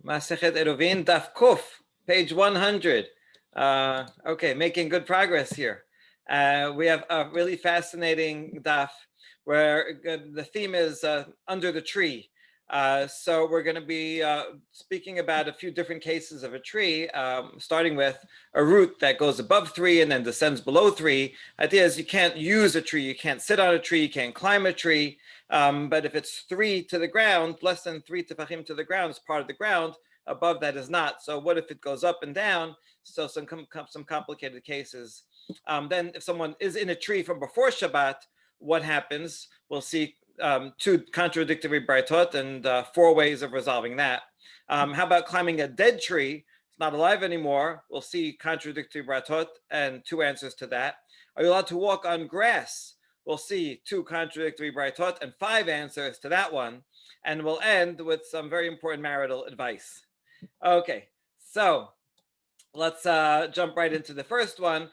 Masechet Eruvin, Daf Kuf, page 100. Okay, making good progress here. We have a really fascinating daf where the theme is under the tree. So we're going to be speaking about a few different cases of a tree, starting with a root that goes above 3 and then descends below 3. Idea is you can't use a tree, you can't sit on a tree, you can't climb a tree. But if it's 3 to the ground, less than 3 tefachim to the ground is part of the ground. Above that is not. So what if it goes up and down? So some complicated cases. Then if someone is in a tree from before Shabbat, what happens? We'll see 2 contradictory braitot and 4 ways of resolving that. How about climbing a dead tree? It's not alive anymore. We'll see contradictory braitot and 2 answers to that. Are you allowed to walk on grass? We'll see 2 contradictory braitot and 5 answers to that one. And we'll end with some very important marital advice. Okay, so let's jump right into the first one,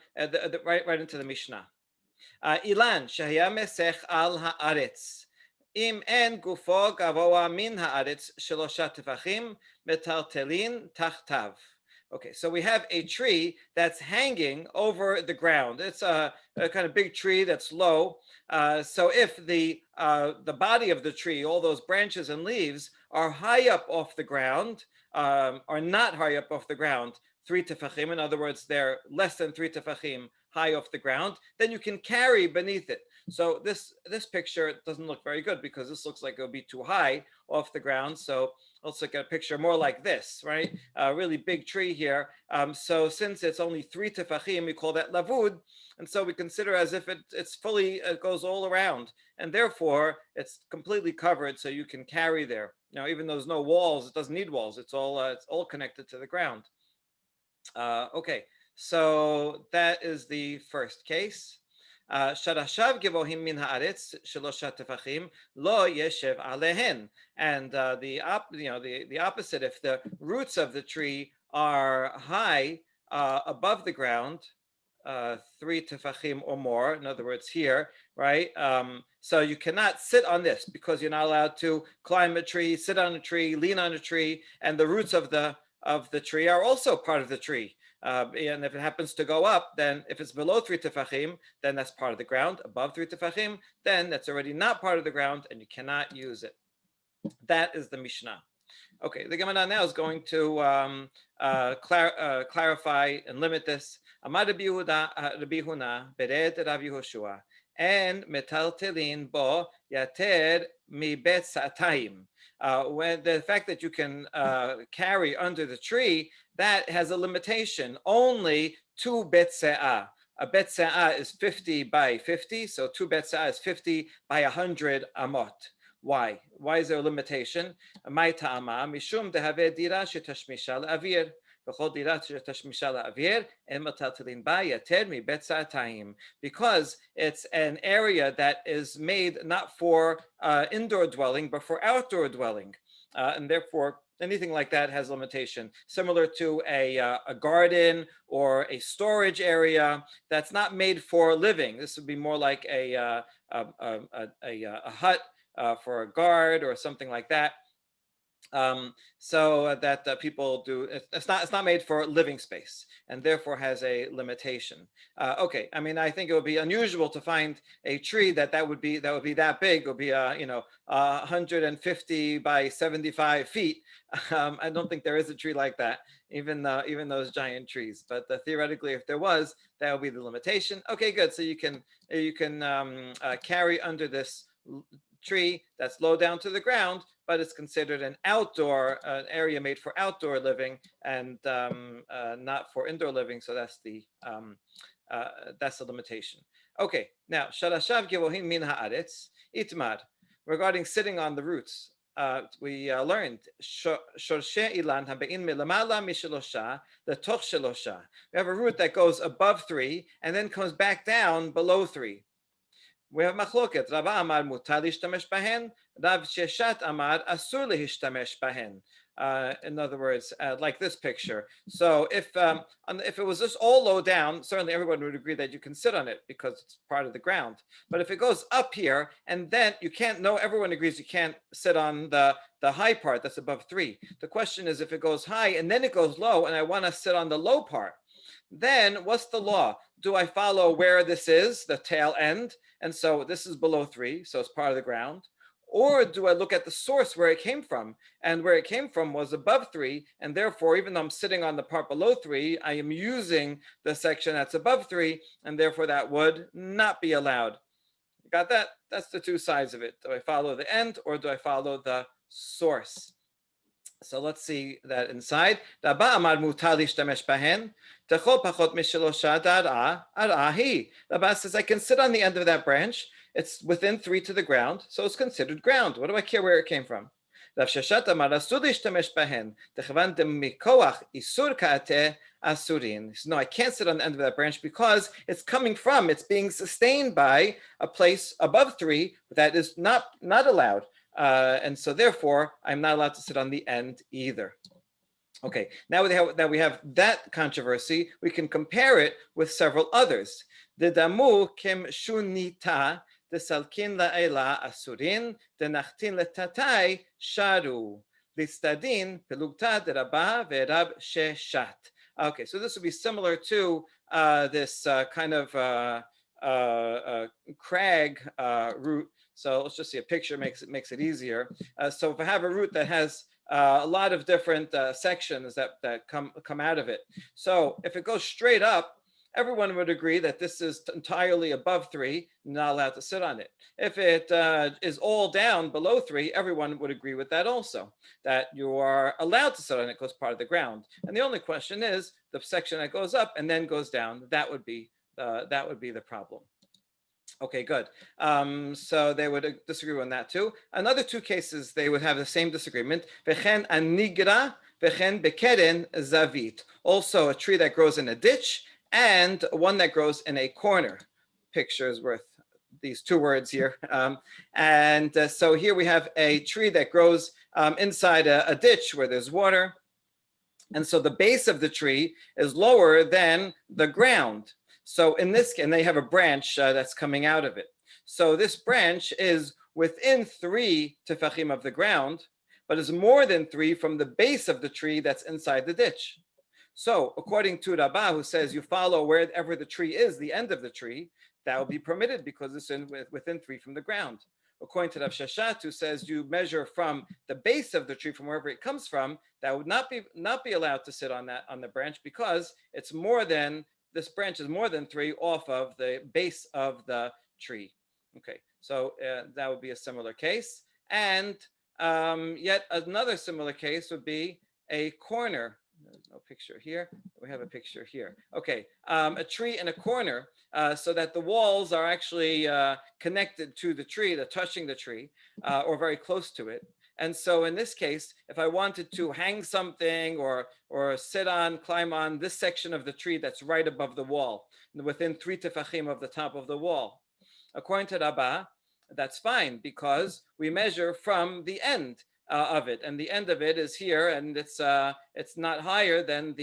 right into the Mishnah. Ilan, shahya mesech al haaretz. Im en gufo gavoa min haaretz shelosha tefachim metaltelin tachtav. Okay, so we have a tree that's hanging over the ground. It's a kind of big tree that's low. So if the body of the tree, all those branches and leaves, are high up off the ground, are not high up off the ground, 3 tefachim, in other words, they're less than 3 tefachim high off the ground, then you can carry beneath it. So this picture doesn't look very good because this looks like it'll be too high off the ground. So let's look at a picture more like this, right? A really big tree here. So since it's only 3 tefachim, we call that lavud. And so we consider as if it's fully, it goes all around. And therefore, it's completely covered so you can carry there. Now, even though there's no walls, it doesn't need walls. It's all connected to the ground. Okay, so that is the first case. Shadashav givohim min haaretz shelosha tefachim lo yeshev alehen. And the opposite, if the roots of the tree are high above the ground, 3 tefachim or more, in other words here, right? So you cannot sit on this because you're not allowed to climb a tree, sit on a tree, lean on a tree, and the roots of the tree are also part of the tree. And if it happens to go up, then if it's below 3 tefachim, then that's part of the ground. Above 3 tefachim, then that's already not part of the ground and you cannot use it. That is the Mishnah. Okay, the Gemara now is going to clarify and limit this. Amar Rabbi Huna bered Rav Yehoshua and metaltelin bo yater mi bet sa'atayim. When the fact that you can carry under the tree, that has a limitation. Only 2 bet se'ah. A bet se'ah is 50 by 50, so 2 bet se'ah is 50 by 100 amot. Why? Why is there a limitation? My ta'ama mishum dehave dira shetashmisha la'avir. Because it's an area that is made not for indoor dwelling, but for outdoor dwelling. And therefore, anything like that has limitation. Similar to a garden or a storage area that's not made for living. This would be more like a hut for a guard or something like that. So that people do, it's not made for living space and therefore has a limitation. Okay, I mean, I think it would be unusual to find a tree that would be that big. It would be 150 by 75 feet. I don't think there is a tree like that, even those giant trees. But theoretically, if there was, that would be the limitation. Okay, good. So you can carry under this tree that's low down to the ground, but it's considered an outdoor area made for outdoor living and not for indoor living. So that's the limitation. Okay, now shadashav givohim min haaretz itmar. Regarding sitting on the roots, we learned shorshe ilan habein milamala mishelosha letoch shelosha. We have a root that goes above 3 and then comes back down below 3. we have machloket. Rava amar mutar lishtamesh bahen. Rav Sheshat amar asur lehishtamesh bahen. In other words, like this picture. So if it was just all low down, certainly everyone would agree that you can sit on it because it's part of the ground. But if it goes up here and then you can't, no, everyone agrees you can't sit on the high part that's above 3. The question is if it goes high and then it goes low and I want to sit on the low part, then what's the law? Do I follow where this is, the tail end? And so this is below 3, so it's part of the ground. Or do I look at the source where it came from? And where it came from was above 3. And therefore, even though I'm sitting on the part below 3, I am using the section that's above 3. And therefore, that would not be allowed. Got that? That's the two sides of it. Do I follow the end or do I follow the source? So let's see that inside. Rabba amar mutar lishtamesh bahen. Techol pachot mishelosha dara arahi. Rabba says I can sit on the end of that branch. It's within 3 to the ground, so it's considered ground. What do I care where it came from? Rav Sheshat amar asur lishtamesh bahen. Techvan demikoach isur kaate asurin. No, I can't sit on the end of that branch because it's coming from, it's being sustained by a place above 3 that is not allowed. And so therefore, I'm not allowed to sit on the end either. Okay, now we have that controversy, we can compare it with several others. The damu kim shunita the salkin la'ela asurin the nachtin letatai sharu listadin pelugta de rabba ve'rab sheshat. Okay, so this would be similar to this kind of crag root. So let's just see a picture makes it easier. So if I have a root that has a lot of different sections that come out of it. So if it goes straight up, everyone would agree that this is entirely above 3, not allowed to sit on it. If it is all down below 3, everyone would agree with that also, that you are allowed to sit on it because it's part of the ground. And the only question is the section that goes up and then goes down. That would be the problem. Okay, good. So they would disagree on that too. Another 2 cases, they would have the same disagreement. Vechen anigra, vechen bekeren zavit. Also a tree that grows in a ditch and one that grows in a corner. Picture is worth these 2 words here. So here we have a tree that grows inside a ditch where there's water. And so the base of the tree is lower than the ground. So in this, and they have a branch that's coming out of it. So this branch is within 3 tefachim of the ground, but is more than 3 from the base of the tree that's inside the ditch. So according to Rabbah, who says you follow wherever the tree is, the end of the tree, that will be permitted because it's within 3 from the ground. According to Rav Sheshat, who says you measure from the base of the tree, from wherever it comes from, that would not be allowed to sit on the branch because it's more than, this branch is more than 3 off of the base of the tree. Okay, so that would be a similar case. And yet another similar case would be a corner. There's no picture here. We have a picture here. Okay, a tree in a corner so that the walls are actually connected to the tree, they're touching the tree or very close to it. And so in this case, if I wanted to hang something or climb on this section of the tree that's right above the wall, within 3 tefachim of the top of the wall, according to Rabbah, that's fine because we measure from the end of it, and the end of it is here, and it's not higher than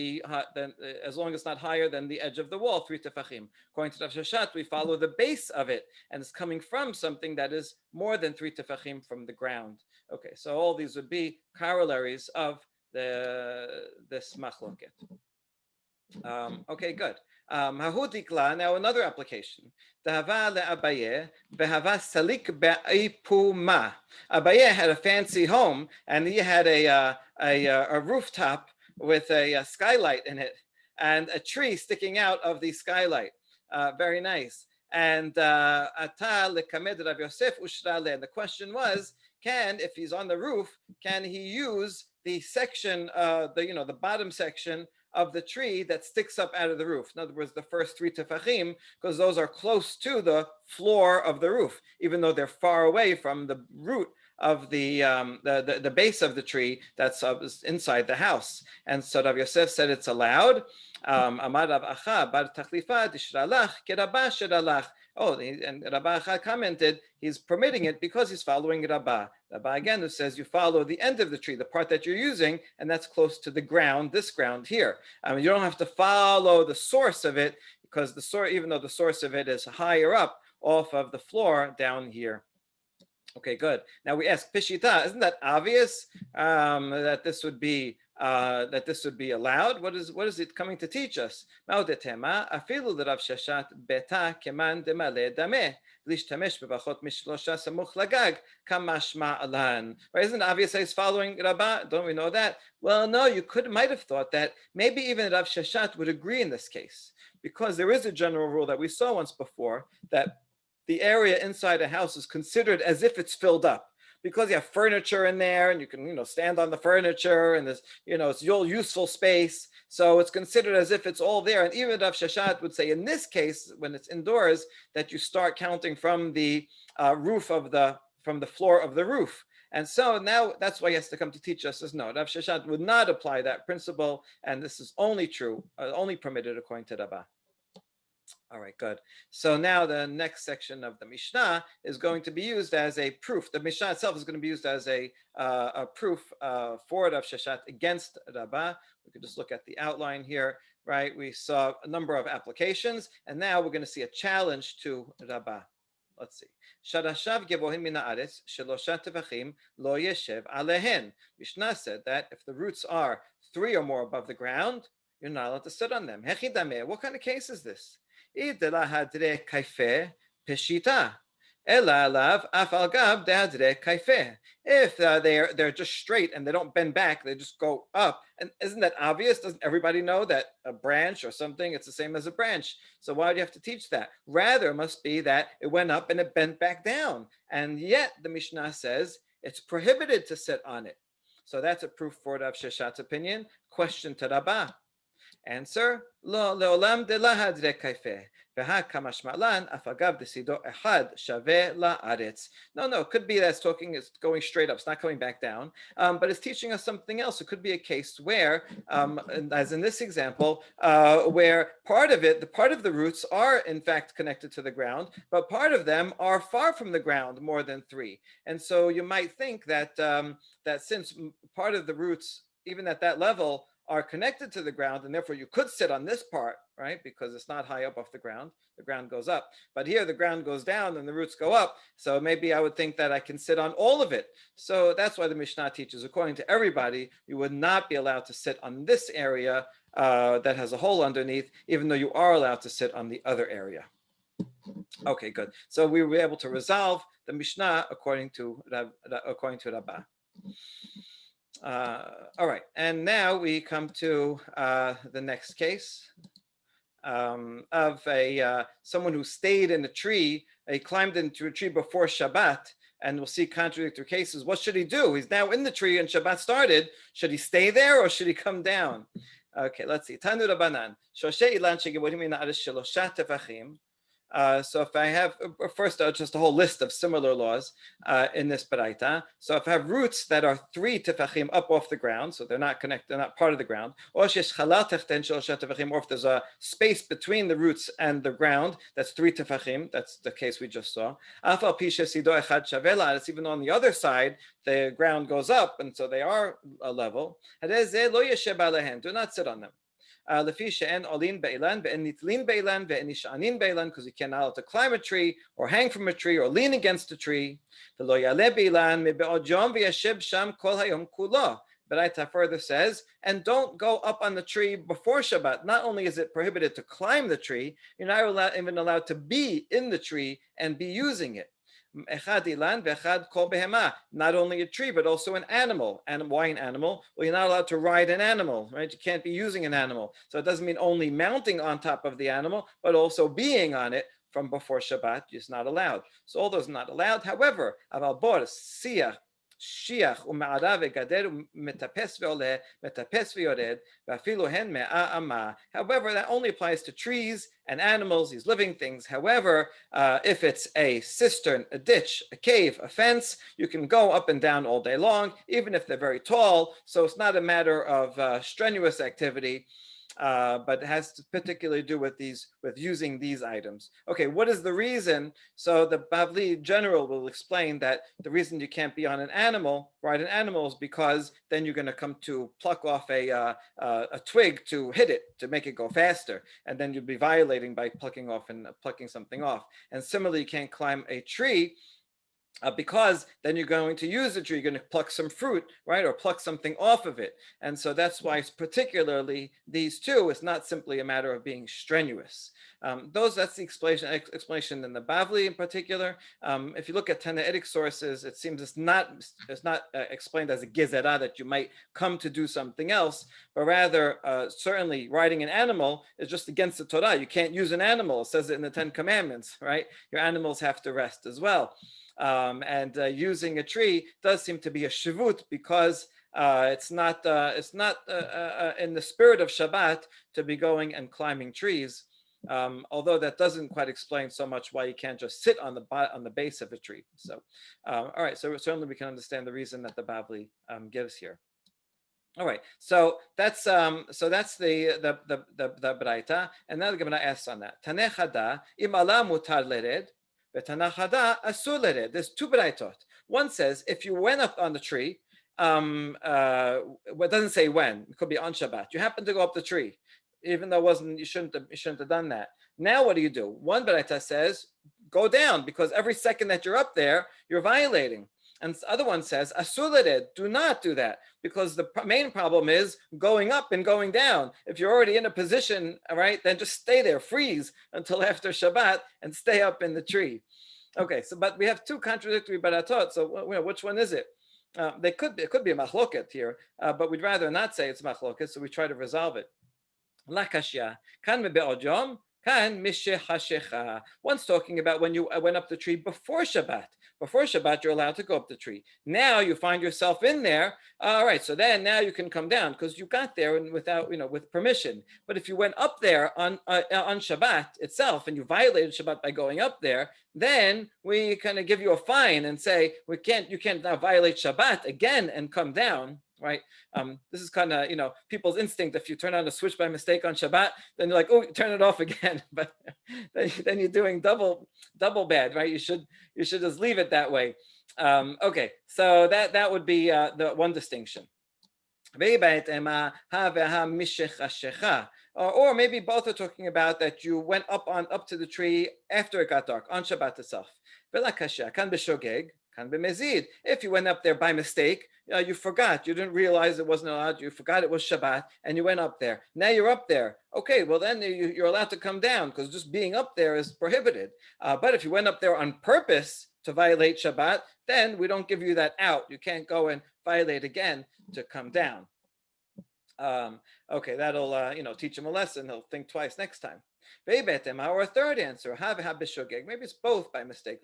as long as it's not higher than the edge of the wall, 3 tefachim. According to Rav Sheshat, we follow the base of it, and it's coming from something that is more than 3 tefachim from the ground. Okay, so all these would be corollaries of this machloket. Okay, good. Hahudikla, now another application. Dahava le'Abaye, behava salik be'ipuma. Abaye had a fancy home, and he had a rooftop with a skylight in it, and a tree sticking out of the skylight. Very nice. And ata lekamed Rav Yosef ushrale. And the question was, if he's on the roof, can he use the section, the bottom section of the tree that sticks up out of the roof? In other words, the first 3 tefachim, because those are close to the floor of the roof, even though they're far away from the root of the base of the tree that's inside the house. And so Rav Yosef said it's allowed. Amar Rav Acha bar tachlifa dishralach kerabah shiralach Oh, and Rabba Echad commented, he's permitting it because he's following Rabba. Rabba again who says you follow the end of the tree, the part that you're using, and that's close to the ground, this ground here. I mean, you don't have to follow the source of it because the source, even though the source of it is higher up off of the floor down here. Okay, good. Now we ask Pishita, isn't that obvious that this would be allowed? What is it coming to teach us? Right? Isn't it obvious that he's following Rabbah? Don't we know that? Well, no, you might have thought that maybe even Rav Sheshat would agree in this case, because there is a general rule that we saw once before that the area inside a house is considered as if it's filled up because you have furniture in there and you can, stand on the furniture and this, it's your useful space. So it's considered as if it's all there. And even Rav Sheshat would say in this case, when it's indoors, that you start counting from the from the floor of the roof. And so now that's why he has to come to teach us as no, Rav Sheshat would not apply that principle. And this is only true, only permitted according to Rabbah. All right, good. So now the next section of the Mishnah is going to be used as a proof. The Mishnah itself is going to be used as a proof for Rav Sheshat against Rabbah. We could just look at the outline here, right? We saw a number of applications, and now we're going to see a challenge to Rabbah. Let's see. Shadashav gebohim min haaretz shelosha tefachim lo yeshev alehen. Mishnah said that if the roots are 3 or more above the ground, you're not allowed to sit on them. Hechidameh. What kind of case is this? If they're just straight and they don't bend back, they just go up. And isn't that obvious? Doesn't everybody know that a branch or something, it's the same as a branch? So why do you have to teach that? Rather, it must be that it went up and it bent back down. And yet the Mishnah says it's prohibited to sit on it. So that's a proof for Rav Sheshat's opinion. Question to Rabbah. Answer: Lo leolam de lahadre kaifeh. Veha kamashmalan afagav desido ehad shaveh laaretz. No, it could be that it's going straight up. It's not coming back down. But it's teaching us something else. It could be a case where, as in this example, where part of the roots are in fact connected to the ground, but part of them are far from the ground, more than 3. And so you might think that that since part of the roots, even at that level, are connected to the ground, and therefore you could sit on this part, right? Because it's not high up off the ground goes up. But here the ground goes down and the roots go up. So maybe I would think that I can sit on all of it. So that's why the Mishnah teaches, according to everybody, you would not be allowed to sit on this area that has a hole underneath, even though you are allowed to sit on the other area. Okay, good. So we were able to resolve the Mishnah according to Rabbah. All right, and now we come to the next case of someone who stayed in a tree. He climbed into a tree before Shabbat, and we'll see contradictory cases. What should he do? He's now in the tree and Shabbat started. Should he stay there or should he come down? Okay, let's see. Tanu Rabbanan. Shoshe ilan shegeborim min haaretz shelosha tefachim. So if I have first just a whole list of similar laws in this baraita. So if I have roots that are 3 tefachim up off the ground, so they're not connected, they're not part of the ground, or if there's a space between the roots and the ground, that's 3 tefachim. That's the case we just saw. It's even on the other side, the ground goes up, and so they are level. Do not sit on them. Because you cannot allow to climb a tree or hang from a tree or lean against a tree. Baraita further says, and don't go up on the tree before Shabbat. Not only is it prohibited to climb the tree, you're not even allowed to be in the tree and be using it. Not only a tree, but also an animal. And why an animal? Well, you're not allowed to ride an animal, right? You can't be using an animal. So it doesn't mean only mounting on top of the animal, but also being on it from before Shabbat is not allowed. So all those are not allowed. However, aval bor, siyah, shiach, u'ma'ara ve'gader, u'metapes ve'oleh, metapes ve'yored, ve'afilu hen me'a ama. However, that only applies to trees and animals, these living things. However, if it's a cistern, a ditch, a cave, a fence, you can go up and down all day long, even if they're very tall. So it's not a matter of strenuous activity. but it has to particularly do with using these items. Okay, what is the reason? So the Bavli general will explain that the reason you can't be on an animal, ride an animal, is because then you're going to come to pluck off a twig to hit it to make it go faster, and then you'll be violating by plucking something off. And similarly, you can't climb a tree because then you're going to use the tree, you're going to pluck some fruit, right, or pluck something off of it. And so that's why it's particularly these two. It's not simply a matter of being strenuous. That's the explanation in the Bavli in particular. If you look at Tannaitic sources, it seems it's not explained as a gizera that you might come to do something else, but rather certainly riding an animal is just against the Torah. You can't use an animal. It says it in the Ten Commandments, right? Your animals have to rest as well. And using a tree does seem to be a shivut because it's not in the spirit of Shabbat to be going and climbing trees. Although that doesn't quite explain so much why you can't just sit on the base of a tree. So, all right. So certainly we can understand the reason that the Bavli gives here. All right. So that's the Braita, and now the Gemara asks on that. Taneh chada im ala mutar lered. There's two braitot. One says if you went up on the tree, it doesn't say when. It could be on Shabbat. You happen to go up the tree, even though it wasn't. You shouldn't have done that. Now what do? One braita says go down because every second that you're up there, you're violating. And the other one says, asulated, do not do that, because the main problem is going up and going down. If you're already in a position, all right, then just stay there, freeze until after Shabbat and stay up in the tree. Okay, so but we have two contradictory baratot, so which one is it? It could be a machloket here, but we'd rather not say it's machloket, so we try to resolve it. La kashya, kan mebe'od yom, kan mishe hashecha. One's talking about when you went up the tree before Shabbat. Before Shabbat, you're allowed to go up the tree. Now you find yourself in there. All right, so then now you can come down because you got there and without, with permission. But if you went up there on Shabbat itself and you violated Shabbat by going up there, then we kind of give you a fine and say you can't now violate Shabbat again and come down. Right. This is kind of, people's instinct. If you turn on a switch by mistake on Shabbat, then you're like, oh, turn it off again. But then you're doing double bad, right? You should just leave it that way. Okay, so that would be the one distinction. Or maybe both are talking about that you went up to the tree after it got dark on Shabbat itself. If you went up there by mistake, you forgot, you didn't realize it wasn't allowed, you forgot it was Shabbat, and you went up there. Now you're up there. Okay, well then you're allowed to come down because just being up there is prohibited. But if you went up there on purpose to violate Shabbat, then we don't give you that out. You can't go and violate again to come down. Okay, that'll teach him a lesson. He'll think twice next time. Or a third answer, maybe it's both by mistake.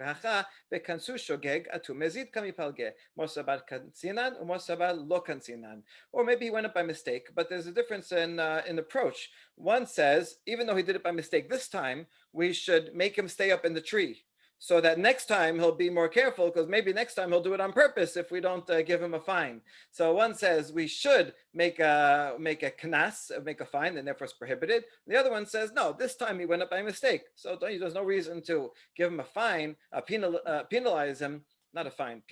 Or maybe he went up by mistake, but there's a difference in approach. One says, even though he did it by mistake this time, we should make him stay up in the tree, so that next time he'll be more careful, because maybe next time he'll do it on purpose if we don't give him a fine. So one says we should make a knas, make a fine, and therefore it's prohibited. The other one says, no, this time he went up by mistake. So there's no reason to give him a fine, penalize him, not a fine,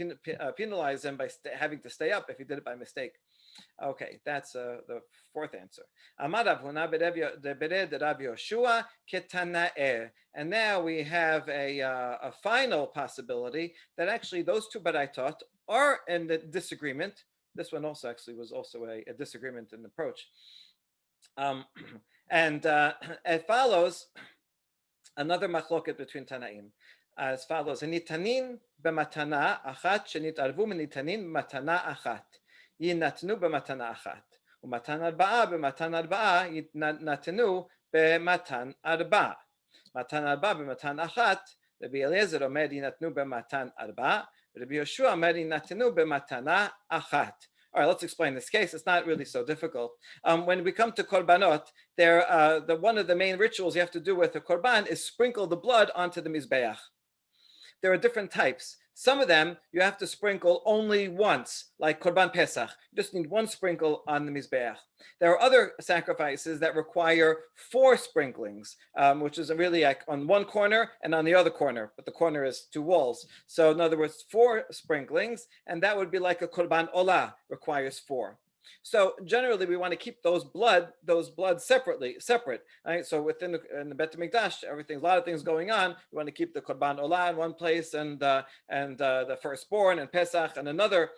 penalize him by having to stay up if he did it by mistake. Okay, that's the fourth answer. And now we have a final possibility that actually those two baraitot are in the disagreement. This one also actually was also a disagreement in approach. And it follows another machloket between Tanaim. As follows: Nitanin b'matana achat shenitarvu nitanin b'matana achat. Yinatnu b'matana achat. Umatan arba'a b'matan arba'a yinatnu b'matan arba'a. Matan arba'a b'matan achat. Rabbi Eliezer omer yinatnu b'matan arba'a. Rabbi Yoshua omer yinatnu b'matana achat. All right, let's explain this case. It's not really so difficult. When we come to korbanot, one of the main rituals you have to do with a korban is sprinkle the blood onto the mizbeach. There are different types. Some of them you have to sprinkle only once, like Korban Pesach. You just need one sprinkle on the Mizbeach. There are other sacrifices that require 4 sprinklings, which is really like on one corner and on the other corner, but the corner is 2 walls. So in other words, 4 sprinklings, and that would be like a Korban Olah, requires 4. So generally, we want to keep those blood separate. Right? So in the Bet Hamikdash, a lot of things going on. We want to keep the Korban Olah in one place, and the firstborn and Pesach and another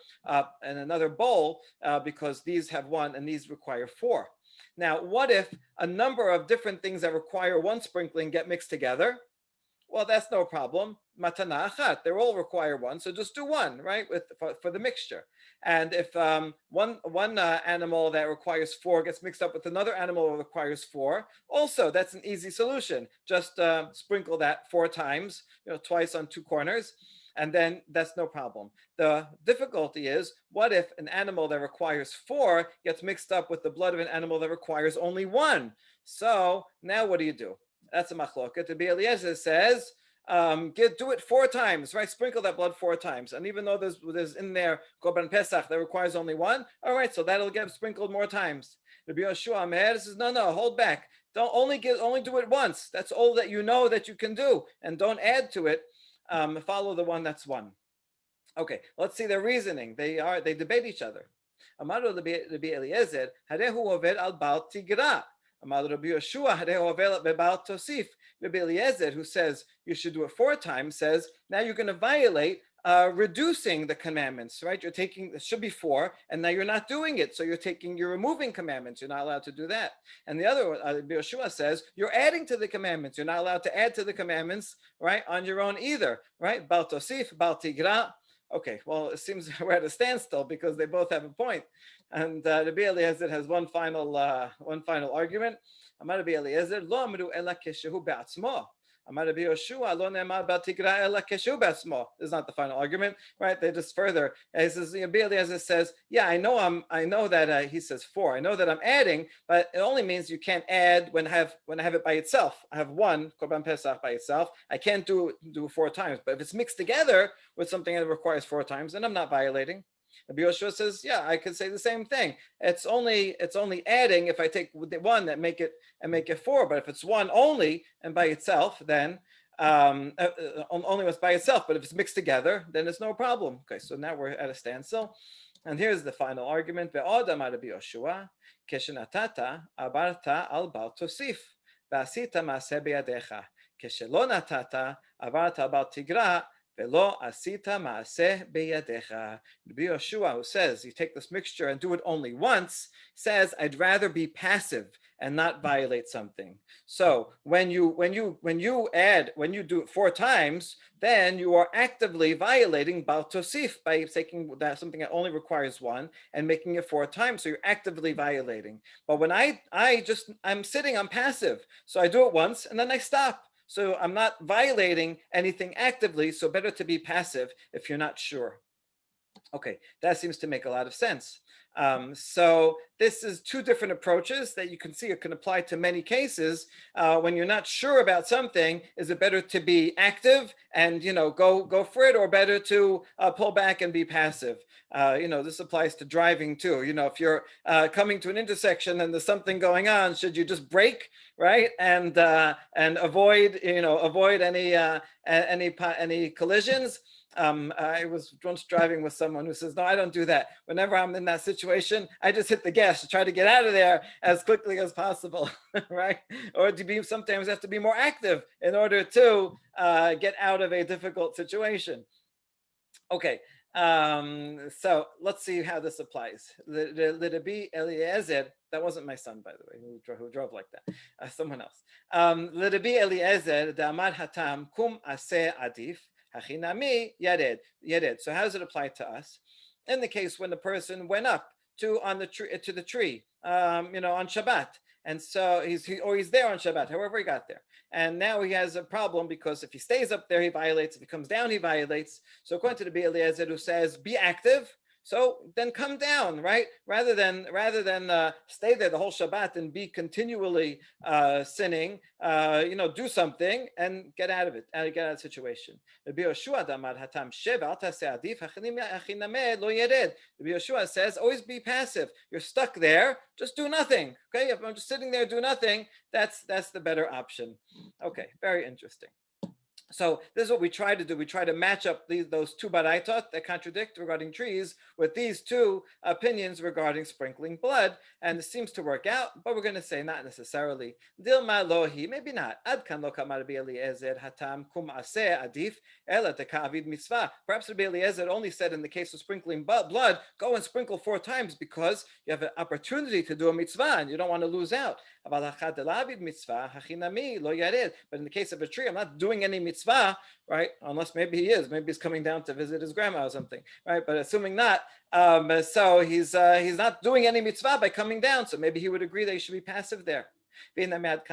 bowl, because these have 1 and these require 4. Now, what if a number of different things that require 1 sprinkling get mixed together? Well, that's no problem. Matana achat, they all require 1, so just do 1, right, for the mixture. And if one animal that requires 4 gets mixed up with another animal that requires 4, also that's an easy solution. Just sprinkle that 4 times, twice on 2 corners, and then that's no problem. The difficulty is, what if an animal that requires 4 gets mixed up with the blood of an animal that requires only 1? So now what do you do? That's a machloket. The Rabbi Eliezer says, do it 4 times, right? Sprinkle that blood 4 times. And even though there's in there Korban Pesach that requires only 1, all right, so that'll get sprinkled more times. Rabbi Yoshua Meir says, no, hold back. Don't only do it once. That's all that you know that you can do, and don't add to it. Follow the one that's 1. Okay, let's see their reasoning. They debate each other. Amaro Rabbi Eliezer, harehu oved al bal tigra. Rabbi Eliezer, who says you should do it 4 times, says now you're going to violate reducing the commandments, right? You're taking, it should be 4, and now you're not doing it, so you're removing commandments. You're not allowed to do that. And the other, Rabbi Yoshua says, you're adding to the commandments. You're not allowed to add to the commandments, right, on your own either, right? Bal tosif, bal tigra. Okay, well, it seems we're at a standstill because they both have a point. And Rabbi Eliezer has one final argument. Amar Rabbi Eliezer, lo amru ela keshehu be'atzmo. Amar Rabbi Yoshua, lo ne'emar bal tigra ela keshehu be'atzmo. This is not the final argument, right? They just further. He says, Rabbi Eliezer says, yeah, I know that he says 4. I know that I'm adding, but it only means you can't add when I have it by itself. I have 1 Korban Pesach by itself. I can't do 4 times. But if it's mixed together with something that requires 4 times, then I'm not violating. Rabbi Yoshua says, yeah, I could say the same thing. It's only adding if I take 1 that make it 4. But if it's 1 only and by itself, then only what's by itself. But if it's mixed together, then it's no problem. Okay, so now we're at a standstill. And here's the final argument. Ve'od amar Rabbi Yoshua, keshenatata abarta al bal tosif, ve'asita ma'aseh beyadecha. Keshelo natata abarta al bal tigra, Velo asita maaseh beyadecha. Rabbi Yoshua, who says you take this mixture and do it only once, says I'd rather be passive and not violate something. So when you do it 4 times, then you are actively violating bal tosif by taking something that only requires 1 and making it 4 times. So you're actively violating. But when I'm sitting, I'm passive. So I do it once and then I stop. So I'm not violating anything actively, so better to be passive if you're not sure. Okay, that seems to make a lot of sense. So this is 2 different approaches that you can see it can apply to many cases. When you're not sure about something, is it better to be active and go for it, or better to pull back and be passive? This applies to driving too. If you're coming to an intersection and there's something going on, should you just brake, right, and avoid any collisions? I was once driving with someone who says, no, I don't do that. Whenever I'm in that situation, I just hit the gas to try to get out of there as quickly as possible, right? Or sometimes have to be more active in order to get out of a difficult situation. Okay, so let's see how this applies. Rabbi Eliezer, that wasn't my son, by the way, who drove like that, someone else. Rabbi Eliezer, Damar Hatam, Kum Aseh Adif, Hachinami Yared. So how does it apply to us? In the case when the person went up to the tree, on Shabbat, and so he's there on Shabbat, however he got there, and now he has a problem because if he stays up there, he violates. If he comes down, he violates. So according to the Rabbi Eliezer, who says be active, So then come down, right? Rather than stay there the whole Shabbat and be continually sinning. Do something and get out of it. Get out of the situation. Rabbi Yoshua damar hatam sheva al taseh adif hachiname lo yered. Rabbi Yoshua says, always be passive. You're stuck there, just do nothing. Okay, if I'm just sitting there, do nothing. That's the better option. Okay, very interesting. So this is what we try to do. We try to match up those two baraitot that contradict regarding trees with these two opinions regarding sprinkling blood, and it seems to work out. But we're going to say not necessarily. Dilma lohi, maybe not. Ad kan lo kamar Rabbi Eliezer hatam kum aseh adif ela tekavid mitzvah. Perhaps Rabbi Eliezer only said in the case of sprinkling blood, go and sprinkle 4 times because you have an opportunity to do a mitzvah and you don't want to lose out. But in the case of a tree, I'm not doing any mitzvah, right? Unless maybe he is. Maybe he's coming down to visit his grandma or something, right? But assuming not, so he's not doing any mitzvah by coming down. So maybe he would agree that he should be passive there. And other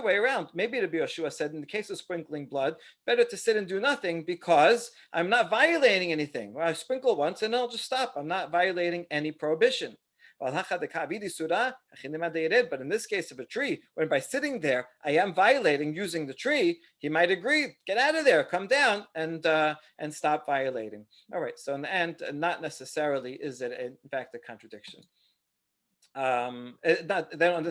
way around, maybe Rabbi Yoshua said in the case of sprinkling blood, better to sit and do nothing because I'm not violating anything. Well, I sprinkle once and I'll just stop. I'm not violating any prohibition. But in this case of a tree, when by sitting there I am violating using the tree, he might agree, get out of there, come down, and stop violating. All right, so in the end, not necessarily is it in fact a contradiction. They don't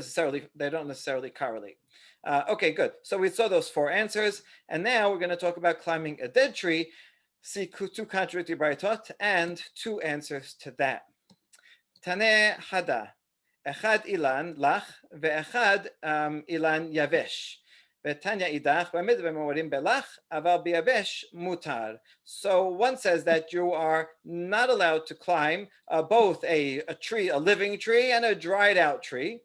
necessarily correlate. Okay, good. So we saw those 4 answers, and now we're going to talk about climbing a dead tree. See 2 contradictory braytot and 2 answers to that. Taneh hada, echad ilan lach, ve'echad ilan yavesh. So one says that you are not allowed to climb both a tree, a living tree, and a dried out tree.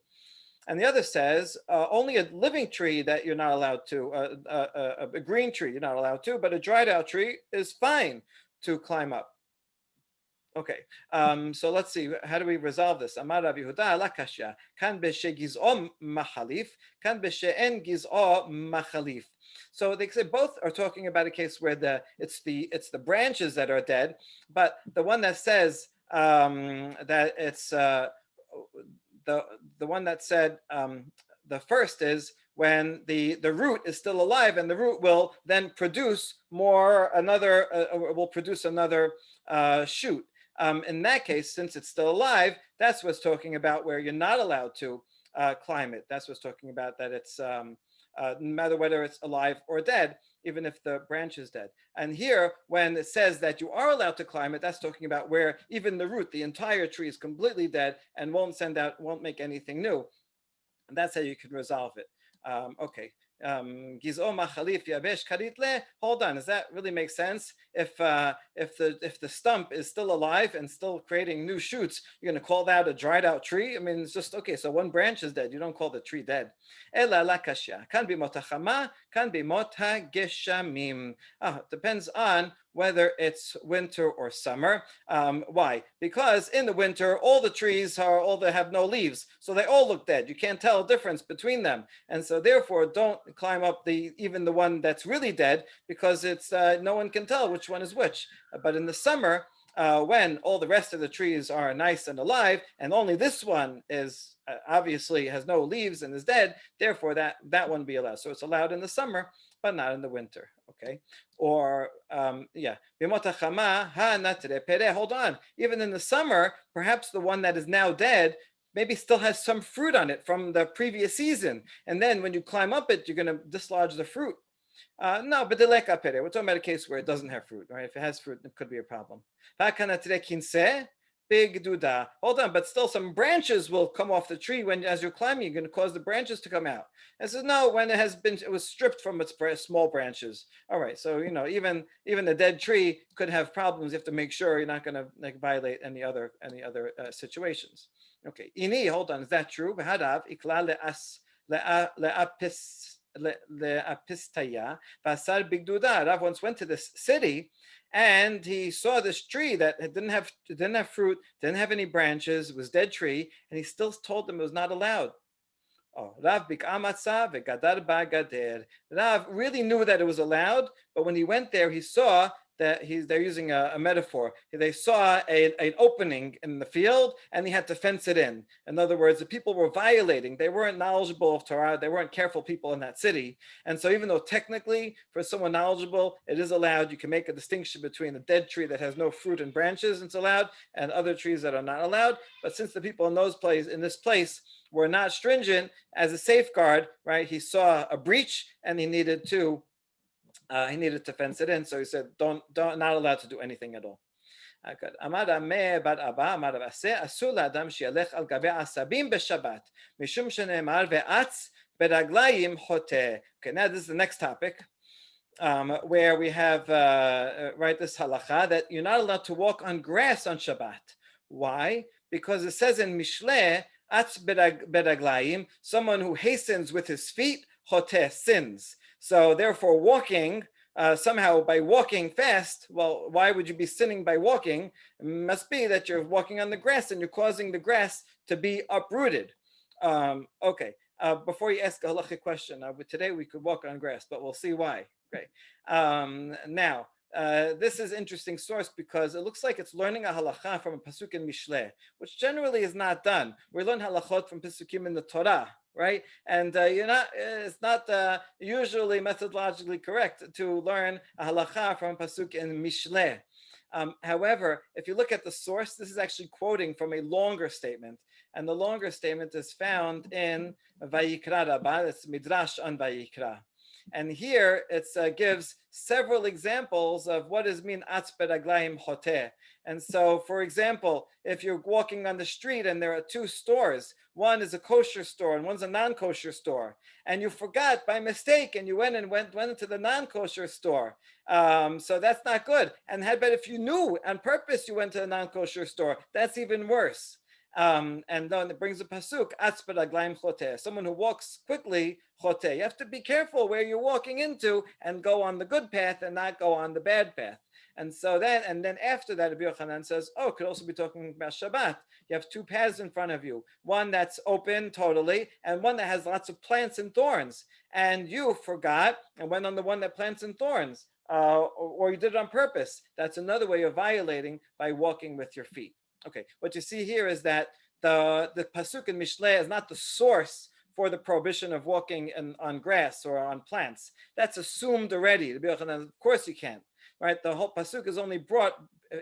And the other says only a living tree that you're not allowed to, a green tree you're not allowed to, but a dried out tree is fine to climb up. Okay, so let's see, how do we resolve this? Amar Rav Yehuda la kashya, kan beshe giz'o machalif, kan beshe en giz'o machalif. So they say both are talking about a case where it's the branches that are dead, but the one that says that it's the one that said the first is when the root is still alive, and the root will then produce another shoot. In that case, since it's still alive, that's what's talking about where you're not allowed to climb it. That's what's talking about that it's no matter whether it's alive or dead, even if the branch is dead. And here, when it says that you are allowed to climb it, that's talking about where even the root, the entire tree, is completely dead and won't make anything new. And that's how you can resolve it. Okay. Hold on, does that really make sense? If the stump is still alive and still creating new shoots, you're going to call that a dried out tree? I mean, it's just okay. So one branch is dead. You don't call the tree dead. Depends on whether it's winter or summer. Why? Because in the winter, all the trees have no leaves, so they all look dead. You can't tell a difference between them, and so therefore, don't climb up even the one that's really dead, because it's no one can tell which one is which. But in the summer, when all the rest of the trees are nice and alive, and only this one is obviously has no leaves and is dead, therefore that one be allowed. So it's allowed in the summer, but not in the winter. Okay, or hold on. Even in the summer, perhaps the one that is now dead maybe still has some fruit on it from the previous season, and then when you climb up it, you're going to dislodge the fruit. No, but we're talking about a case where it doesn't have fruit, right? If it has fruit, it could be a problem. Big duda. Hold on, but still some branches will come off the tree as you're climbing. You're going to cause the branches to come out. And says no, when it was stripped from its small branches. All right, so even a dead tree could have problems. You have to make sure you're not going to violate any other situations. Okay, ini. Hold on, is that true? V'hadav ikla le'apistaya v'asar big duda. Rav once went to this city, and he saw this tree that didn't have fruit, didn't have any branches, was dead tree, and he still told them it was not allowed. Oh, Rav bik'amatza vegadar ba'gader. Rav really knew that it was allowed, but when he went there, he saw that they're using a metaphor. They saw an opening in the field and he had to fence it in. In other words, the people were violating. They weren't knowledgeable of Torah. They weren't careful people in that city. And so even though technically for someone knowledgeable, it is allowed, you can make a distinction between a dead tree that has no fruit and branches, it's allowed, and other trees that are not allowed. But since the people in this place were not stringent as a safeguard, right? He saw a breach and he needed to fence it in. So he said, don't, not allowed to do anything at all. Okay, now this is the next topic, where we have right this halacha that you're not allowed to walk on grass on Shabbat. Why? Because it says in Mishle, atz bedaglayim, someone who hastens with his feet, hoteh, sins. So therefore, walking somehow by walking fast, well, why would you be sinning by walking? It must be that you're walking on the grass and you're causing the grass to be uprooted. Okay. Before you ask a halachic question, today we could walk on grass, but we'll see why. Great. Now, this is interesting source because it looks like it's learning a halacha from a pasuk in Mishle, which generally is not done. We learn halachot from pasukim in the Torah, right? And it's not usually methodologically correct to learn a halacha from a pasuk in Mishle. However, if you look at the source, this is actually quoting from a longer statement, and the longer statement is found in Vayikra Rabbah. It's Midrash on Vayikra. And here it gives several examples of what is mean atz beraglayim hoteh. And so, for example, if you're walking on the street and there are two stores, one is a kosher store and one's a non-kosher store, and you forgot by mistake and you went into the non-kosher store, so that's not good. And how about if you knew on purpose you went to the non-kosher store? That's even worse. And then it brings a pasuk, atz beraglayim choteh, someone who walks quickly, choteh. You have to be careful where you're walking into and go on the good path and not go on the bad path. And so then after that, Rabbi Yochanan says, oh, could also be talking about Shabbat. You have two paths in front of you, one that's open totally, and one that has lots of plants and thorns. And you forgot and went on the one that plants and thorns, or you did it on purpose. That's another way of violating by walking with your feet. Okay, what you see here is that the pasuk in Mishle is not the source for the prohibition of walking on grass or on plants. That's assumed already. Of course you can't, right? The whole pasuk is only brought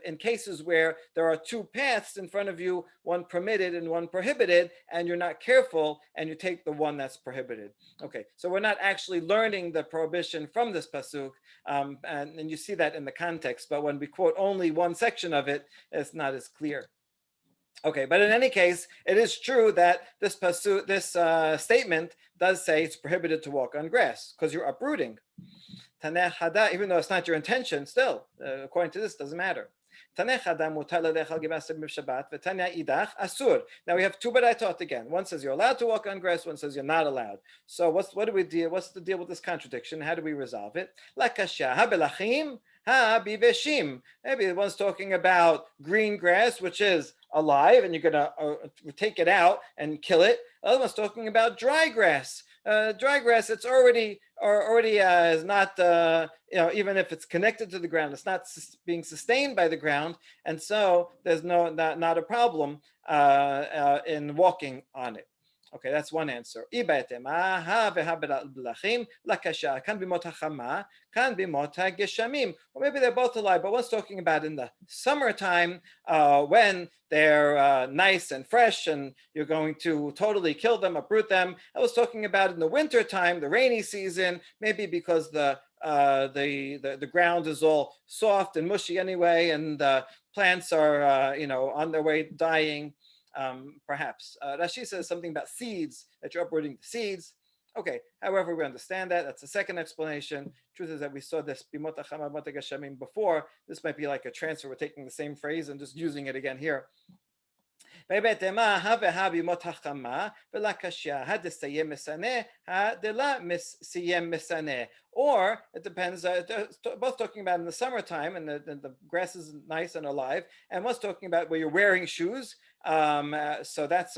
in cases where there are two paths in front of you, one permitted and one prohibited, and you're not careful and you take the one that's prohibited. Okay, so we're not actually learning the prohibition from this pasuk, and you see that in the context, but when we quote only one section of it, it's not as clear. Okay, but in any case, it is true that this statement does say it's prohibited to walk on grass because you're uprooting. Taneh hada, even though it's not your intention, still, according to this, doesn't matter. Taneh hada mutar ledechal gibasem b'Shabbat v'tanya idach asur. Now we have two baraitot again. One says you're allowed to walk on grass. One says you're not allowed. So what do we deal? What's the deal with this contradiction? How do we resolve it? Lakasha habelachim ha biveshim. Maybe one's talking about green grass, which is alive, and you're gonna take it out and kill it. The other one's talking about dry grass. Dry grass, it's already is not even if it's connected to the ground, it's not being sustained by the ground, and so there's not a problem in walking on it. Okay, that's one answer. Or maybe they're both alive, but one's talking about in the summertime when they're nice and fresh and you're going to totally kill them, uproot them. I was talking about in the winter time, the rainy season, maybe because the ground is all soft and mushy anyway, and the plants are on their way dying. Perhaps Rashi says something about seeds, that you're uprooting the seeds. Okay, however, we understand that. That's the second explanation. Truth is that we saw this before. This might be like a transfer. We're taking the same phrase and just using it again here. Or it depends, both talking about in the summertime and the grass is nice and alive, and one's talking about where you're wearing shoes. So that's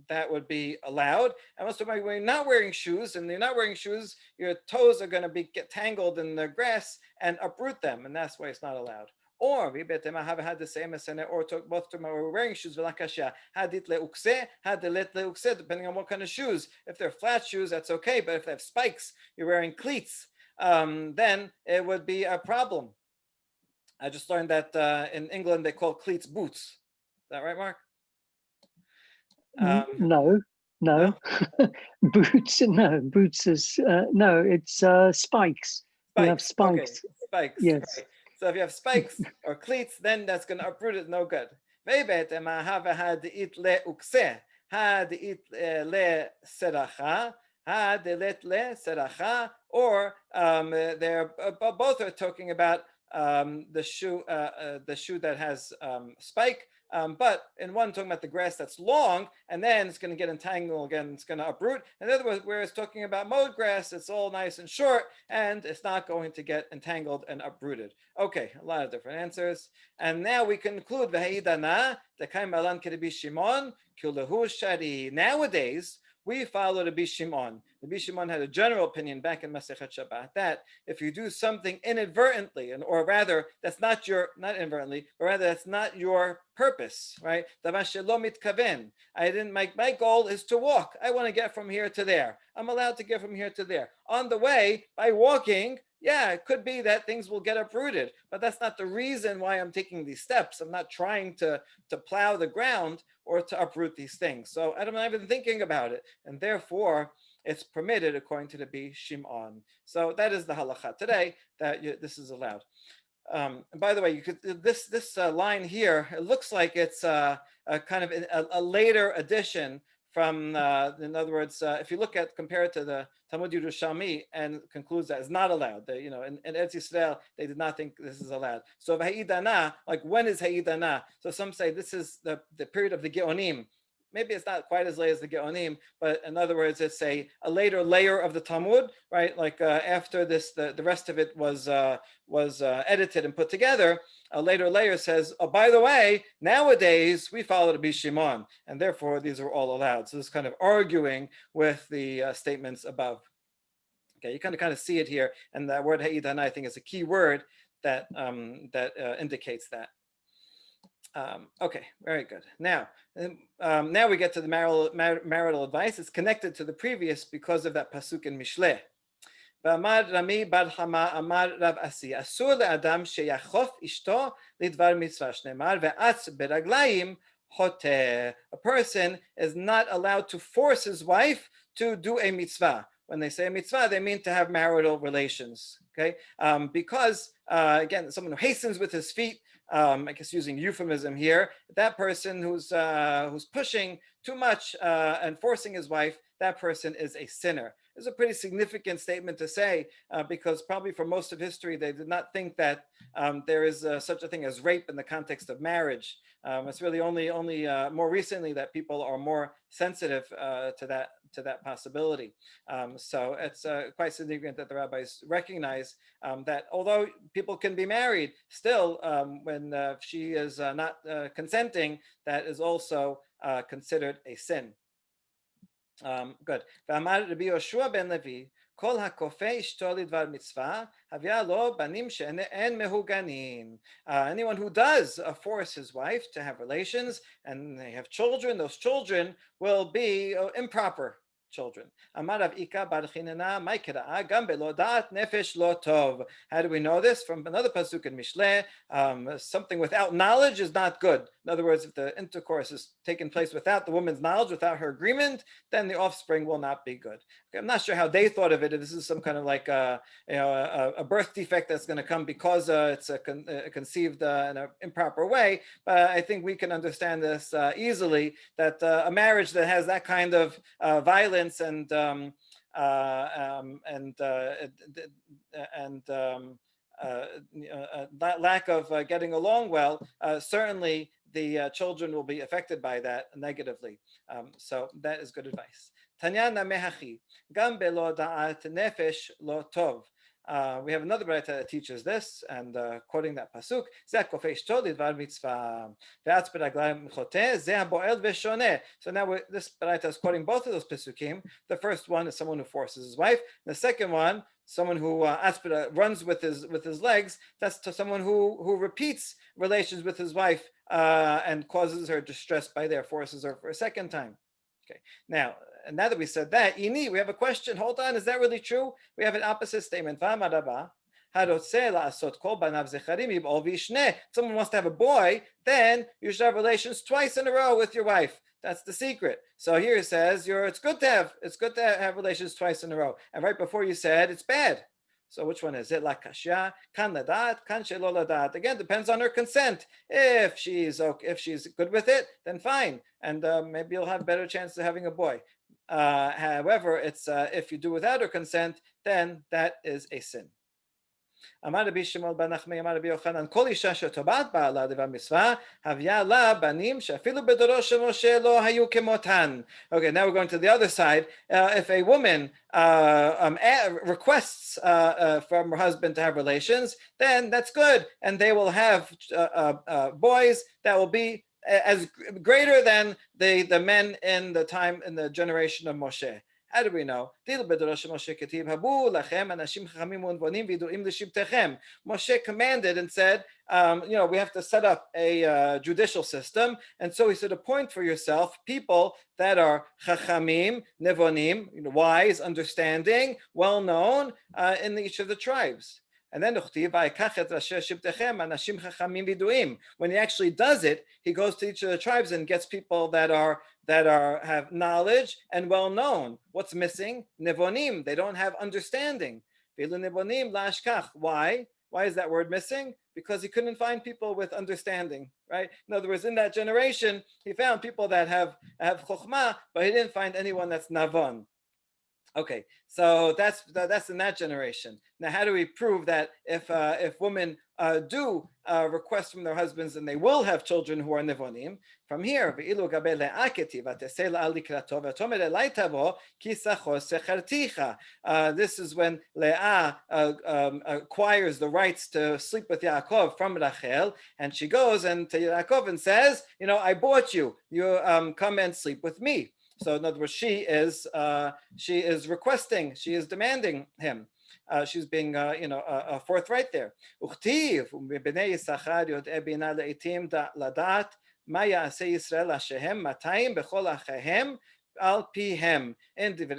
that would be allowed. And also, when you're not wearing shoes, and you're not wearing shoes, your toes are going to be get tangled in the grass and uproot them, and that's why it's not allowed. Or we bet have had the same as or both to we're wearing shoes. Hadit leukse, hadilet leukse, depending on what kind of shoes. If they're flat shoes, that's okay. But if they have spikes, you're wearing cleats, then it would be a problem. I just learned that in England they call cleats boots. Is that right, Mark? No, No? boots. No, boots is no. It's spikes. You have Spikes. Okay, spikes. spikes. Yes. Right. So if you have spikes or cleats, then that's going to uproot it. No good. Ve'bet ema hava had it le ukse, had it le seracha, had let le seracha, or they're both are talking about the shoe that has spike. But in one talking about the grass that's long, and then it's going to get entangled again, it's going to uproot. And the other was where it's talking about mowed grass, it's all nice and short, and it's not going to get entangled and uprooted. Okay, a lot of different answers. And now we conclude V'ha'idana, Dekaim Malan Kerebi Shimon, Kilahu Shari. Nowadays, we follow Rabbi Shimon. Rabbi Shimon had a general opinion back in Masechet Shabbat that if you do something inadvertently, or rather, that's not inadvertently, but rather that's not your purpose, right? I didn't make my goal is to walk. I want to get from here to there. I'm allowed to get from here to there. On the way, by walking, yeah, it could be that things will get uprooted, but that's not the reason why I'm taking these steps. I'm not trying to plow the ground or to uproot these things. So I'm not even thinking about it. And therefore, it's permitted according to the Rabbi Shimon. So that is the halacha today, that this is allowed. And by the way, you could this line here. It looks like it's a kind of a later addition from. In other words, if you compare it to the Talmud Yerushalmi, and concludes that it's not allowed. In Eretz Yisrael, they did not think this is allowed. So Ha'idana, like when is Ha'idana? So some say this is the period of the Geonim. Maybe it's not quite as late as the Geonim, but in other words, it's a later layer of the Talmud, right? Like after this, the rest of it was edited and put together. A later layer says, oh, by the way, nowadays we follow Rabbi Shimon, and therefore these are all allowed. So this is kind of arguing with the statements above. Okay, you kind of see it here, and that word Ha'idana, I think, is a key word that indicates that. Okay, very good. Now we get to the marital advice. It's connected to the previous because of that pasuk in Mishleh. ואמר רמי בר חמא אמר רב אסי אסור לאדם שיחוף אשתו לדבר מצווה שנאמר ואץ ברגליים חוטא. A person is not allowed to force his wife to do a mitzvah. When they say a mitzvah, they mean to have marital relations. Okay, because again, someone who hastens with his feet, I guess using euphemism here, that person who's pushing too much and forcing his wife, that person is a sinner. It's a pretty significant statement to say because probably for most of history they did not think that there is such a thing as rape in the context of marriage. It's really only more recently that people are more sensitive to that possibility. So it's quite significant that the rabbis recognize that although people can be married, still when she is not consenting, that is also considered a sin. Good. ואמר רבי יהושע בן לוי, כל הכופה אשתו לדבר מצווה, הביאה לו בנים שאין מהוגנים. Anyone who does force his wife to have relations and they have children, those children will be improper children. Amar Rav Ika bar Chinena, mai kera'a gam belo da'at nefesh lo tov. How do we know this? From another pasuk in Mishleh, something without knowledge is not good. In other words, if the intercourse is taking place without the woman's knowledge, without her agreement, then the offspring will not be good. Okay, I'm not sure how they thought of it. If this is some kind of like a birth defect that's going to come because it's conceived in an improper way. But I think we can understand this easily, that a marriage that has that kind of violence and lack of getting along well, certainly the children will be affected by that negatively. So that is good advice. Tanya namehachi, gam belo da'at nefesh lo tov. We have another Baraita that teaches this, and quoting that pasuk, so now this Baraita is quoting both of those pasukim. The first one is someone who forces his wife. The second one, someone who runs with his legs. That's to someone who repeats relations with his wife and causes her distress by there, forces her for a second time. Okay. Now that we said that, Ini, we have a question. Hold on, is that really true? We have an opposite statement. Someone wants to have a boy, then you should have relations twice in a row with your wife. That's the secret. So here it says it's good to have relations twice in a row. And right before you said it's bad. So which one is it? La kashya, kan ladat, kan shelo ladat. Again, depends on her consent. If she's good with it, then fine, and maybe you'll have a better chance of having a boy. However, it's if you do without her consent, then that is a sin. אמר רבי שמעון בר נחמי אמר רבי יוחנן כל אישה שטובעת בעלה דבר מצווה הביאה לה בנים שאפילו בדורו של משה לא היו כמותן. Okay, now we're going to the other side. If a woman requests from her husband to have relations, then that's good, and they will have boys that will be as greater than the men in the generation of Moshe. How do we know? Moshe commanded and said, we have to set up a judicial system. And so he said, appoint for yourself people that are chachamim, nevonim, wise, understanding, well-known in each of the tribes. And then when he actually does it, he goes to each of the tribes and gets people that have knowledge and well known. What's missing? Nevonim. They don't have understanding. Why? Why is that word missing? Because he couldn't find people with understanding, right? In other words, in that generation, he found people that have chokhmah, but he didn't find anyone that's navon. Okay, so that's in that generation. Now, how do we prove that if women do request from their husbands and they will have children who are nevonim? From here, this is when Leah acquires the rights to sleep with Yaakov from Rachel, and she goes to Yaakov and says, I bought you. You come and sleep with me. So in other words, she is requesting, she is demanding him. She's being, forthright there. In Divrei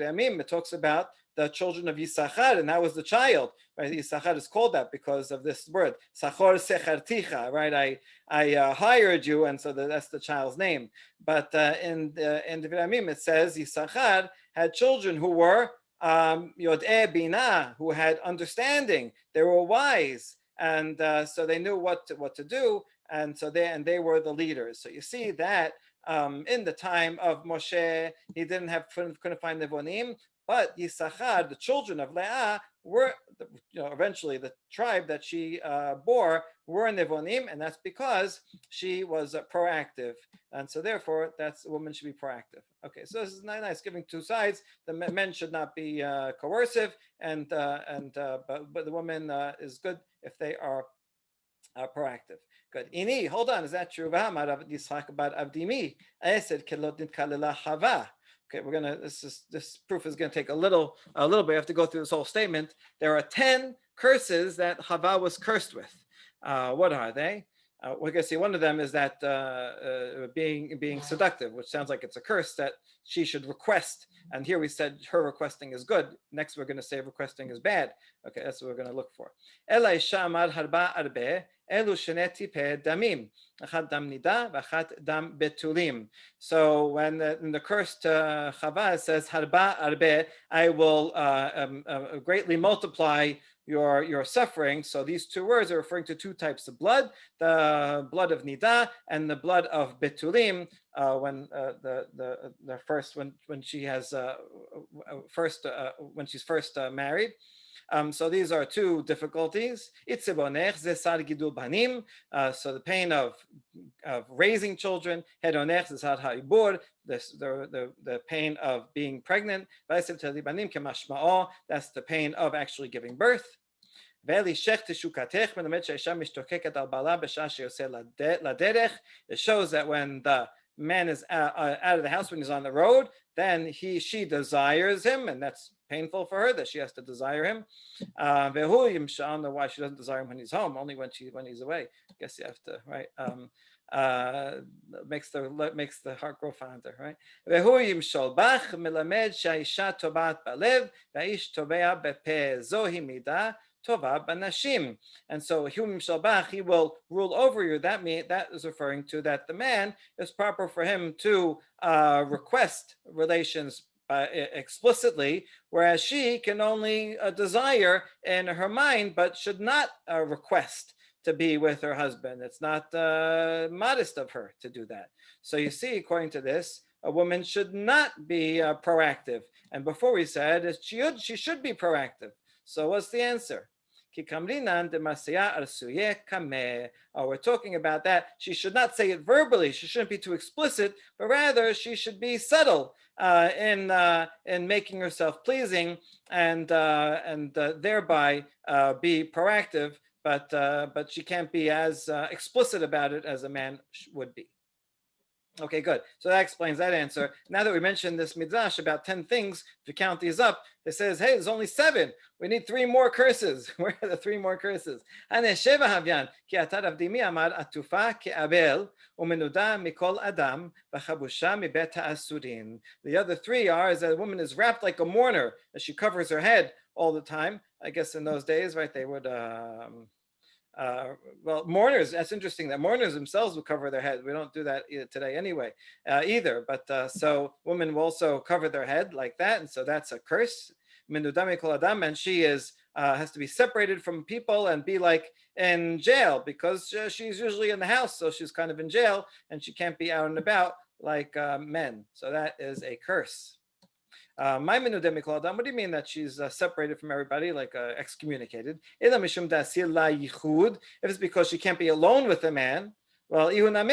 Yamim, it talks about the children of Yisachar, and that was the child. Right? Yisachar is called that because of this word, Sachor Secharticha. Right? I hired you, and so that's the child's name. But in Divrei Yamim, it says Yisachar had children who were Yod'eh Binah, who had understanding. They were wise, and so they knew what to do, and so they were the leaders. So you see that in the time of Moshe, he couldn't find Nevonim, but Yisachar, the children of Leah, were eventually the tribe that she bore were Nevonim, and that's because she was proactive, and so therefore a woman should be proactive. Okay, so this is nice, giving two sides. The men should not be coercive, but the woman is good if they are proactive. Good. Ini, hold on, is that true? Okay, this proof is going to take a little bit. We have to go through this whole statement. There are 10 curses that Chava was cursed with. What are they? We're going to see one of them is that being seductive, which sounds like it's a curse that she should request. And here we said her requesting is good. Next, we're going to say requesting is bad. Okay, that's what we're going to look for. Ela isha amar harba arbe elu sheneti pe damim achat dam nida v'achat dam betulim. So when in the curse to Chava it says harba arbe, I will greatly multiply your suffering. So these two words are referring to two types of blood: the blood of nida and the blood of betulim. When she has when she's first married. So these are two difficulties. So the pain of raising children, the pain of being pregnant, that's the pain of actually giving birth. It shows that when the man is out of the house, when he's on the road, then she desires him, and that's painful for her that she has to desire him. I don't know why she doesn't desire him when he's home, only when he's away. I guess you have to, right? Makes the heart grow fonder, right? Tova banashim, and so he will rule over you. That is referring to that the man is proper for him to request relations explicitly, whereas she can only desire in her mind, but should not request to be with her husband. It's not modest of her to do that. So you see, according to this, a woman should not be proactive. And before we said she should be proactive. So what's the answer? We're talking about that. She should not say it verbally. She shouldn't be too explicit, but rather she should be subtle in making herself pleasing and thereby be proactive. But she can't be as explicit about it as a man would be. Okay, good. So that explains that answer. Now that we mentioned this midrash about 10 things, if you count these up, it says, hey, there's only 7. We need 3 more curses. Where are the 3 more curses? The other 3 are is that a woman is wrapped like a mourner, as she covers her head all the time. I guess in those days, right, they would well, mourners, that's interesting that mourners themselves will cover their head. We don't do that today anyway, either. But so women will also cover their head like that. And so that's a curse. And she is has to be separated from people and be like in jail because she's usually in the house. So she's kind of in jail and she can't be out and about like men. So that is a curse. What do you mean that she's separated from everybody, like excommunicated? If it's because she can't be alone with a man, well, a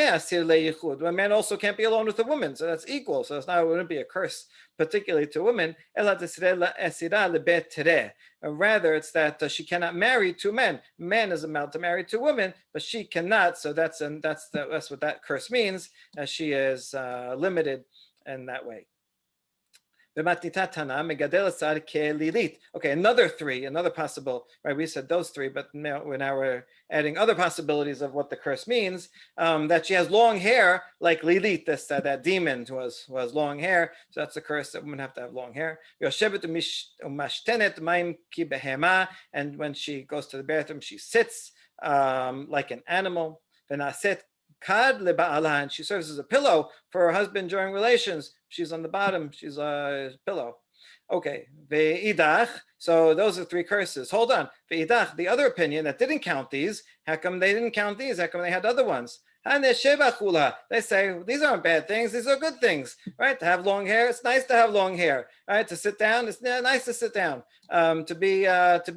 man also can't be alone with a woman, so that's equal. So it wouldn't be a curse, particularly to women. Rather, it's that she cannot marry 2 men. Man is allowed to marry 2 women, but she cannot. So that's what that curse means. She is limited in that way. Okay, another 3, another possible, right? We said those 3, but now we're adding other possibilities of what the curse means. That she has long hair, like Lilith, that demon who has long hair. So that's a curse that women have to have long hair. And when she goes to the bathroom, she sits like an animal. And she serves as a pillow for her husband during relations. She's on the bottom, she's a pillow. Okay, ve'idach. So those are 3 curses. Hold on. Ve'idach, the other opinion that didn't count these, how come they didn't count these? How come they had other ones? They say these aren't bad things, these are good things, right? To have long hair, it's nice to have long hair, right? To sit down, it's nice to sit down. To be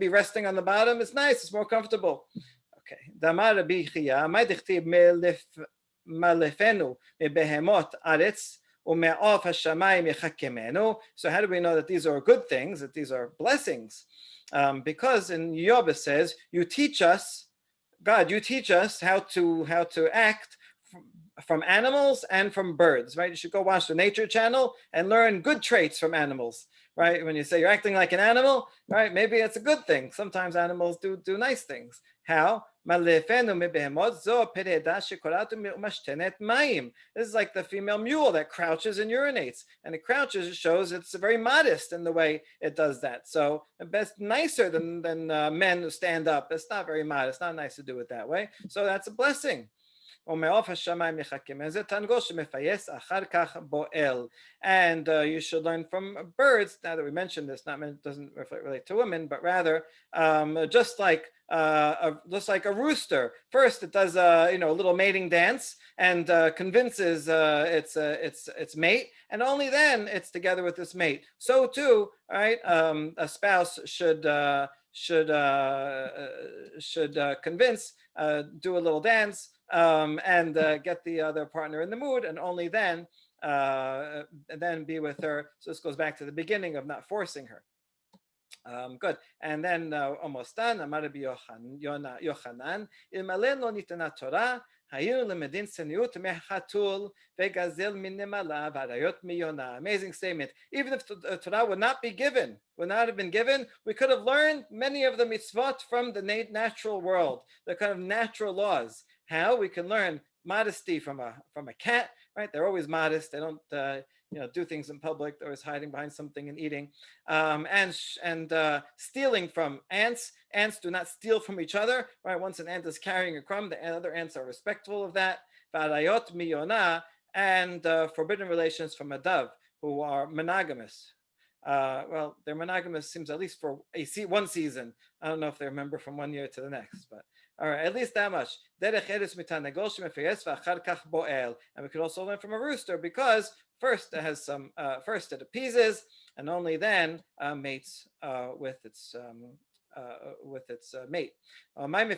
resting on the bottom, it's nice, it's more comfortable. Okay. Damar Rabbi Chia, my dichtib malefenu mebehemot aretz ume'of hashamayim yechakemenu. So how do we know that these are good things, that these are blessings? Because in Yob it says, you teach us how to act from animals and from birds, right? You should go watch the Nature Channel and learn good traits from animals, right? When you say you're acting like an animal, right? Maybe it's a good thing. Sometimes animals do nice things. How? This is like the female mule that crouches and urinates, and it crouches. It shows it's very modest in the way it does that. So it's nicer than men who stand up. It's not very modest. It's not nice to do it that way. So that's a blessing. And you should learn from birds. Now that we mentioned this, doesn't relate to women, but rather just like a rooster. First, it does a little mating dance and convinces its mate, and only then it's together with this mate. So too, right? A spouse should convince, do a little dance. And get the other partner in the mood, and only then be with her. So this goes back to the beginning of not forcing her. Good. And then almost done. Amar Rabbi Yochanan, Ilmale lo nitana Torah, hayinu lemedin seniut mechatul vegazel min nemala v'arayot miyona. Amazing statement. Even if the Torah would not have been given, we could have learned many of the mitzvot from the natural world, the kind of natural laws. How we can learn modesty from a cat, right? They're always modest. They don't do things in public. They're always hiding behind something and eating. And stealing from ants. Ants do not steal from each other, right? Once an ant is carrying a crumb, the other ants are respectful of that. V'arayot miyona, and forbidden relations from a dove, who are monogamous. Well, they're monogamous seems at least for one season. I don't know if they remember from one year to the next, but all right, at least that much. And we could also learn from a rooster, because first it has some. First it appeases, and only then mates with its mate. And what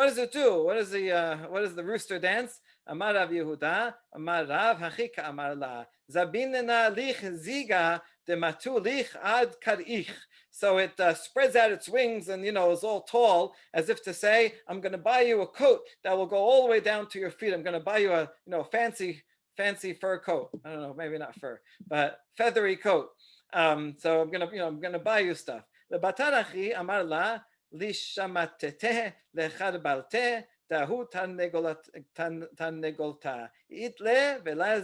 does it do? What is the rooster dance? Amar Rav Yehuda, Amar Rav Hachika Amar La, Zabinena lich ziga de matu lich ad karich. So it spreads out its wings and is all tall, as if to say, I'm going to buy you a coat that will go all the way down to your feet. I'm going to buy you a fancy fur coat. I don't know, maybe not fur, but feathery coat. So I'm gonna buy you stuff. The Batarachi Amar La lishamatete lechad tahu tanegolta itle vela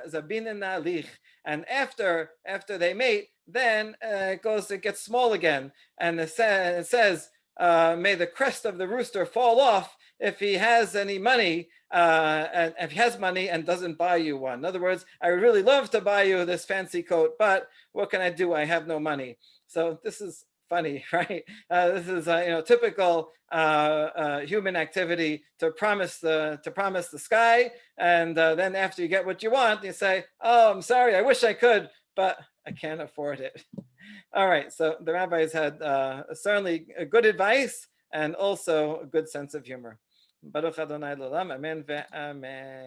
zabinena lich. And after they mate, then it gets small again, and it says, may the crest of the rooster fall off if he has any money, and if he has money and doesn't buy you one. In other words, I would really love to buy you this fancy coat, but what can I do? I have no money. So this is funny, right? This is typical human activity to promise the sky, and then after you get what you want, you say, "Oh, I'm sorry, I wish I could, but I can't afford it." All right, so the rabbis had certainly good advice and also a good sense of humor. Baruch Adonai L'olam, amen ve'amen.